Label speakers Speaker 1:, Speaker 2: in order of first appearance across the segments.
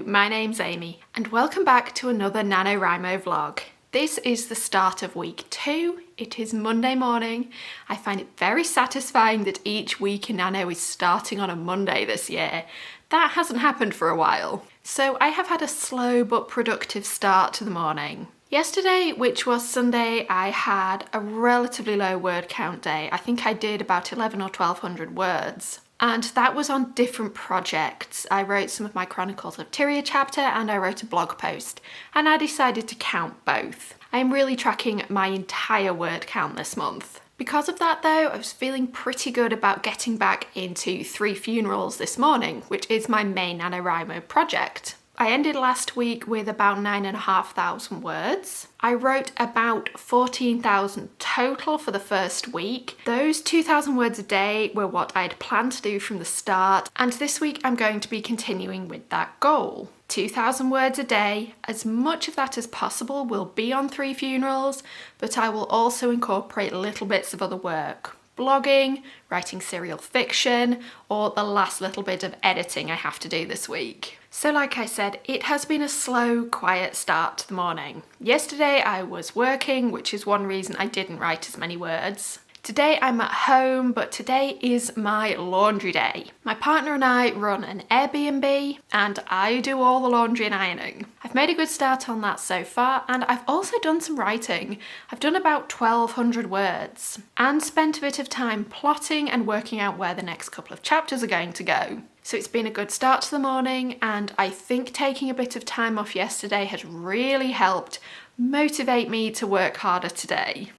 Speaker 1: my name's Amy and welcome back to another NaNoWriMo vlog. This is the start of week 2. It is Monday morning. I find it very satisfying that each week in Nano is starting on a Monday this year. That hasn't happened for a while. So I have had a slow but productive start to the morning. Yesterday, which was Sunday, I had a relatively low word count day. I think I did about 11 or 1200 words. And that was on different projects. I wrote some of my Chronicles of Tyria chapter and I wrote a blog post, and I decided to count both. I am really tracking my entire word count this month. Because of that though, I was feeling pretty good about getting back into 3 funerals this morning, which is my main NaNoWriMo project. I ended last week with about 9,500 words. I wrote about 14,000 total for the first week. Those 2,000 words a day were what I'd planned to do from the start, and this week I'm going to be continuing with that goal. 2,000 words a day, as much of that as possible will be on 3 funerals, but I will also incorporate little bits of other work. Blogging, writing serial fiction, or the last little bit of editing I have to do this week. So like I said, it has been a slow, quiet start to the morning. Yesterday I was working, which is one reason I didn't write as many words. Today I'm at home, but today is my laundry day. My partner and I run an Airbnb and I do all the laundry and ironing. I've made a good start on that so far, and I've also done some writing. I've done about 1,200 words and spent a bit of time plotting and working out where the next couple of chapters are going to go. So it's been a good start to the morning, and I think taking a bit of time off yesterday has really helped motivate me to work harder today.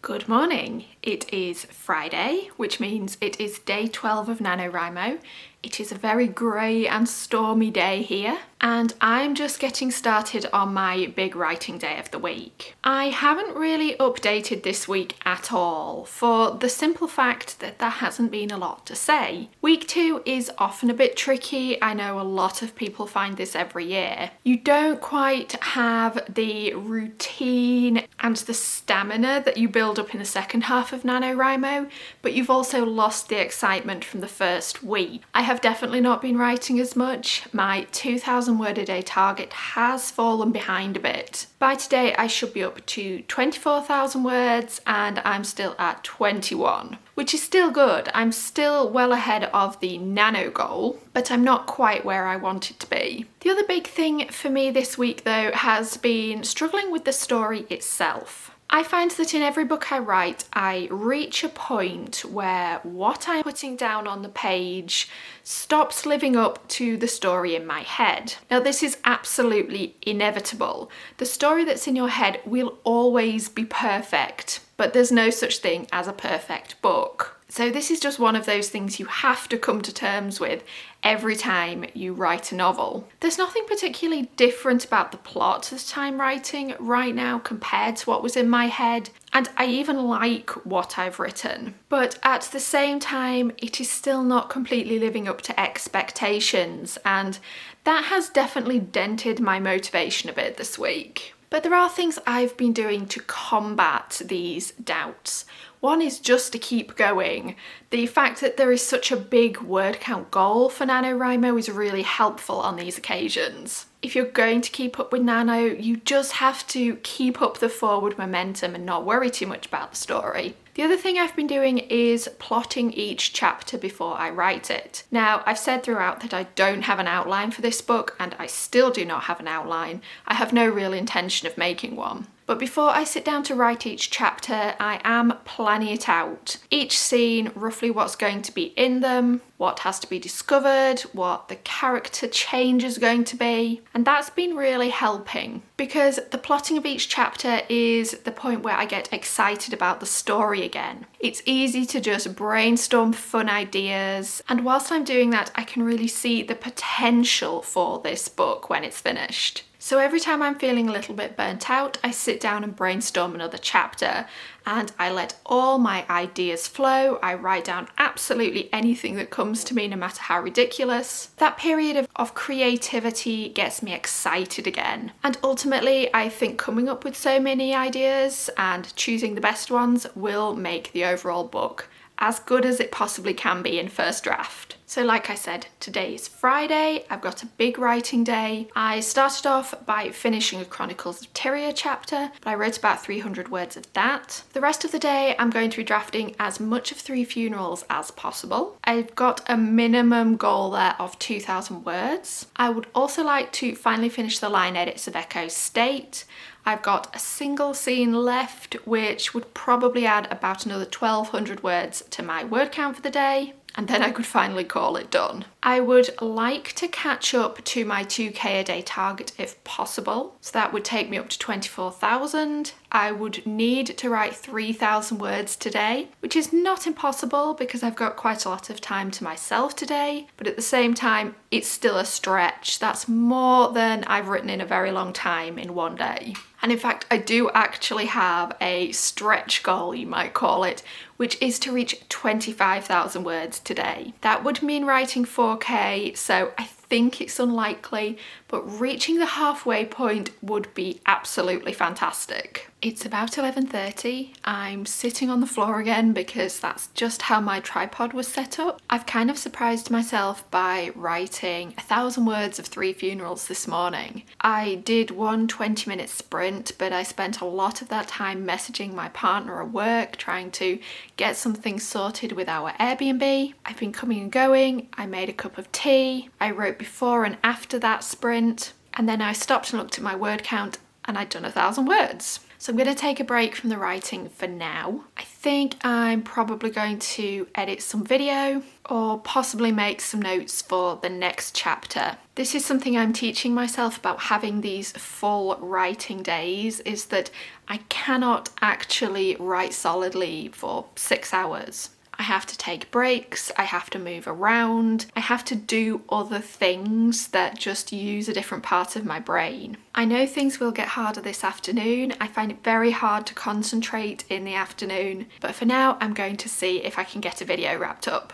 Speaker 1: Good morning. It is Friday, which means it is day 12 of NaNoWriMo. It is a very grey and stormy day here, and I'm just getting started on my big writing day of the week. I haven't really updated this week at all, for the simple fact that there hasn't been a lot to say. Week 2 is often a bit tricky. I know a lot of people find this every year. You don't quite have the routine and the stamina that you build up in the second half of NaNoWriMo, but you've also lost the excitement from the first week. I have definitely not been writing as much. My 2,000 word a day target has fallen behind a bit. By today I should be up to 24,000 words and I'm still at 21, which is still good. I'm still well ahead of the nano goal, but I'm not quite where I want it to be. The other big thing for me this week though has been struggling with the story itself. I find that in every book I write, I reach a point where what I'm putting down on the page stops living up to the story in my head. Now, this is absolutely inevitable. The story that's in your head will always be perfect, but there's no such thing as a perfect book. So this is just one of those things you have to come to terms with every time you write a novel. There's nothing particularly different about the plot that I'm writing right now compared to what was in my head, and I even like what I've written. But at the same time, it is still not completely living up to expectations, and that has definitely dented my motivation a bit this week. But there are things I've been doing to combat these doubts. One is just to keep going. The fact that there is such a big word count goal for NaNoWriMo is really helpful on these occasions. If you're going to keep up with Nano, you just have to keep up the forward momentum and not worry too much about the story. The other thing I've been doing is plotting each chapter before I write it. Now, I've said throughout that I don't have an outline for this book, and I still do not have an outline. I have no real intention of making one. But before I sit down to write each chapter, I am planning it out. Each scene, roughly what's going to be in them, what has to be discovered, what the character change is going to be. And that's been really helping, because the plotting of each chapter is the point where I get excited about the story again. It's easy to just brainstorm fun ideas, and whilst I'm doing that, I can really see the potential for this book when it's finished. So every time I'm feeling a little bit burnt out, I sit down and brainstorm another chapter, and I let all my ideas flow. I write down absolutely anything that comes to me, no matter how ridiculous. That period of creativity gets me excited again. And ultimately, I think coming up with so many ideas and choosing the best ones will make the overall book as good as it possibly can be in first draft. So like I said, today is Friday. I've got a big writing day. I started off by finishing a Chronicles of Tyria chapter, but I wrote about 300 words of that. The rest of the day, I'm going to be drafting as much of Three Funerals as possible. I've got a minimum goal there of 2,000 words. I would also like to finally finish the line edits of Echo's State. I've got a single scene left, which would probably add about another 1,200 words to my word count for the day, and then I could finally call it done. I would like to catch up to my 2k a day target if possible, so that would take me up to 24,000. I would need to write 3,000 words today, which is not impossible because I've got quite a lot of time to myself today, but at the same time, it's still a stretch. That's more than I've written in a very long time in one day. And in fact, I do actually have a stretch goal, you might call it, which is to reach 25,000 words today. That would mean writing 4k, so I think it's unlikely, but reaching the halfway point would be absolutely fantastic. It's about 11:30. I'm sitting on the floor again because that's just how my tripod was set up. I've kind of surprised myself by writing 1,000 words of Three Funerals this morning. I did one 20-minute sprint, but I spent a lot of that time messaging my partner at work, trying to get something sorted with our Airbnb. I've been coming and going. I made a cup of tea. I wrote before and after that sprint, and then I stopped and looked at my word count, and I'd done 1,000 words. So I'm going to take a break from the writing for now. I think I'm probably going to edit some video or possibly make some notes for the next chapter. This is something I'm teaching myself about having these full writing days, is that I cannot actually write solidly for 6 hours. I have to take breaks, I have to move around, I have to do other things that just use a different part of my brain. I know things will get harder this afternoon. I find it very hard to concentrate in the afternoon, but for now I'm going to see if I can get a video wrapped up.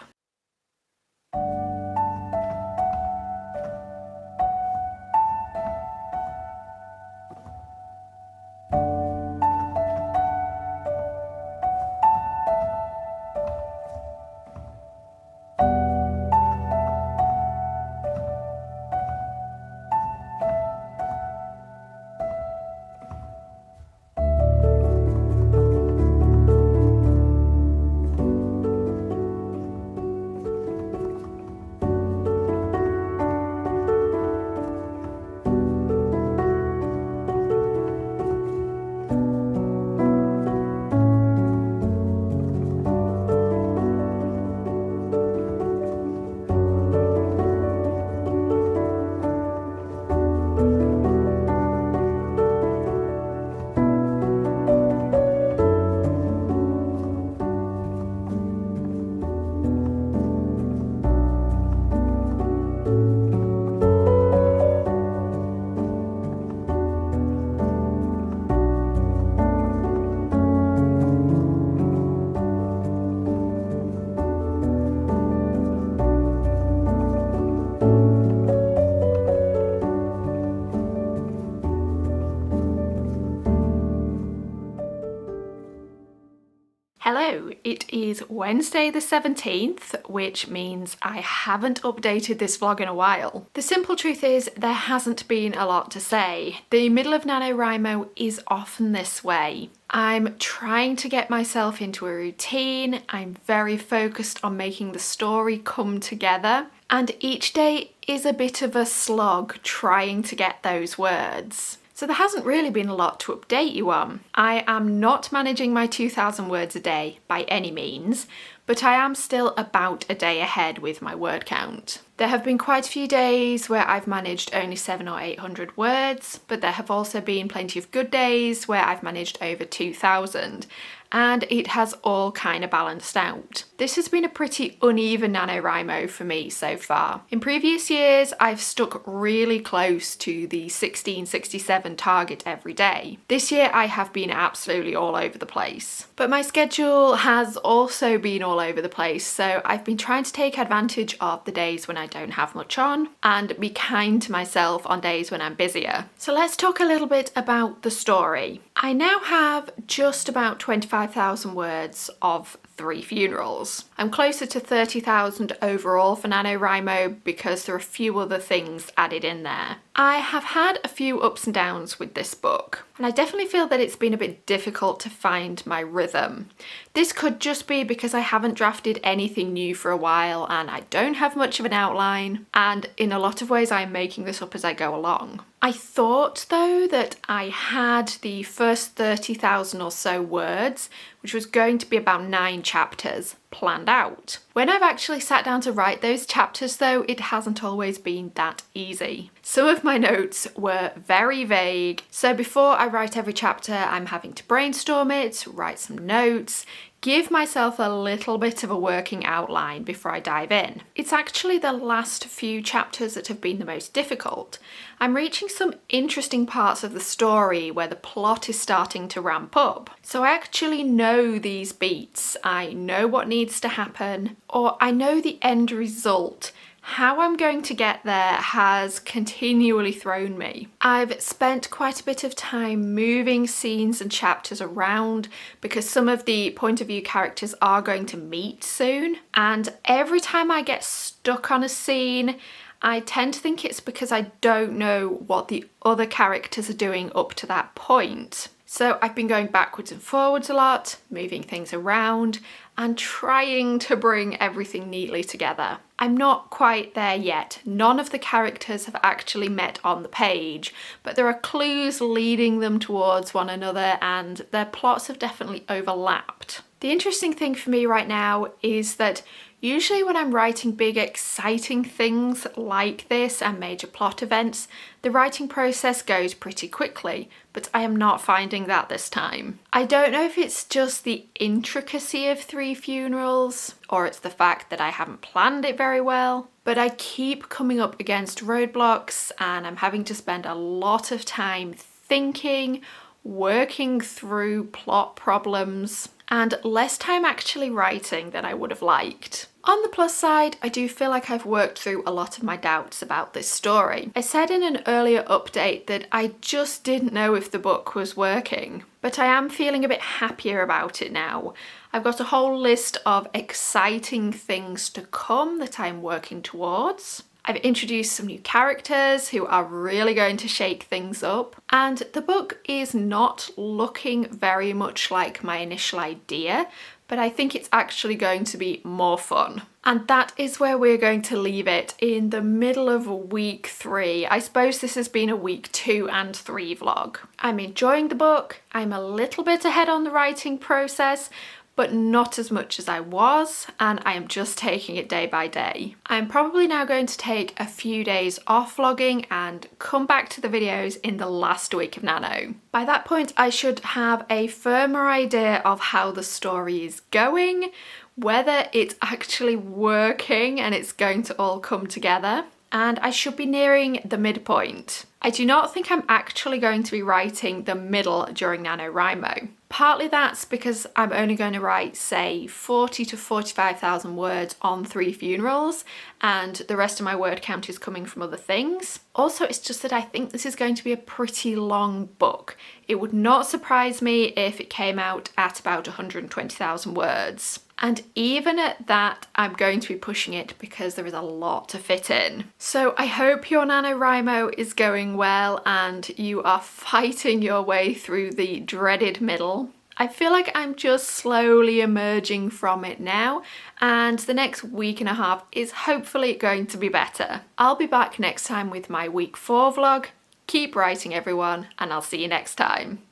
Speaker 1: It is Wednesday the 17th, which means I haven't updated this vlog in a while. The simple truth is there hasn't been a lot to say. The middle of NaNoWriMo is often this way. I'm trying to get myself into a routine. I'm very focused on making the story come together. And each day is a bit of a slog trying to get those words. So there hasn't really been a lot to update you on. I am not managing my 2,000 words a day by any means, but I am still about a day ahead with my word count. There have been quite a few days where I've managed only 700 or 800 words, but there have also been plenty of good days where I've managed over 2,000. And it has all kind of balanced out. This has been a pretty uneven NaNoWriMo for me so far. In previous years, I've stuck really close to the 1667 target every day. This year, I have been absolutely all over the place. But my schedule has also been all over the place, so I've been trying to take advantage of the days when I don't have much on and be kind to myself on days when I'm busier. So let's talk a little bit about the story. I now have just about 25,000 words of 3 funerals. I'm closer to 30,000 overall for NaNoWriMo because there are a few other things added in there. I have had a few ups and downs with this book, and I definitely feel that it's been a bit difficult to find my rhythm. This could just be because I haven't drafted anything new for a while and I don't have much of an outline, and in a lot of ways I'm making this up as I go along. I thought though that I had the first 30,000 or so words, which was going to be about 9 chapters, planned out. When I've actually sat down to write those chapters though, it hasn't always been that easy. Some of my notes were very vague, so before I write every chapter I'm having to brainstorm it, write some notes, give myself a little bit of a working outline before I dive in. It's actually the last few chapters that have been the most difficult. I'm reaching some interesting parts of the story where the plot is starting to ramp up. So I actually know these beats, I know what needs to happen, or I know the end result. How I'm going to get there has continually thrown me. I've spent quite a bit of time moving scenes and chapters around because some of the point of view characters are going to meet soon, and every time I get stuck on a scene, I tend to think it's because I don't know what the other characters are doing up to that point. So I've been going backwards and forwards a lot, moving things around, and trying to bring everything neatly together. I'm not quite there yet. None of the characters have actually met on the page, but there are clues leading them towards one another and their plots have definitely overlapped. The interesting thing for me right now is that usually when I'm writing big exciting things like this and major plot events, the writing process goes pretty quickly, but I am not finding that this time. I don't know if it's just the intricacy of 3 funerals, or it's the fact that I haven't planned it very well, but I keep coming up against roadblocks and I'm having to spend a lot of time thinking, working through plot problems, and less time actually writing than I would have liked. On the plus side, I do feel like I've worked through a lot of my doubts about this story. I said in an earlier update that I just didn't know if the book was working, but I am feeling a bit happier about it now. I've got a whole list of exciting things to come that I'm working towards. I've introduced some new characters who are really going to shake things up, and the book is not looking very much like my initial idea, but I think it's actually going to be more fun. And that is where we're going to leave it in the middle of week 3. I suppose this has been a week 2 and 3 vlog. I'm enjoying the book, I'm a little bit ahead on the writing process, but not as much as I was, and I am just taking it day by day. I'm probably now going to take a few days off vlogging and come back to the videos in the last week of Nano. By that point, I should have a firmer idea of how the story is going, whether it's actually working and it's going to all come together, and I should be nearing the midpoint. I do not think I'm actually going to be writing the middle during NaNoWriMo. Partly that's because I'm only going to write, say, 40 to 45,000 words on 3 funerals, and the rest of my word count is coming from other things. Also, it's just that I think this is going to be a pretty long book. It would not surprise me if it came out at about 120,000 words. And even at that, I'm going to be pushing it because there is a lot to fit in. So I hope your NaNoWriMo is going well and you are fighting your way through the dreaded middle. I feel like I'm just slowly emerging from it now, and the next week and a half is hopefully going to be better. I'll be back next time with my week 4 vlog. Keep writing, everyone, and I'll see you next time.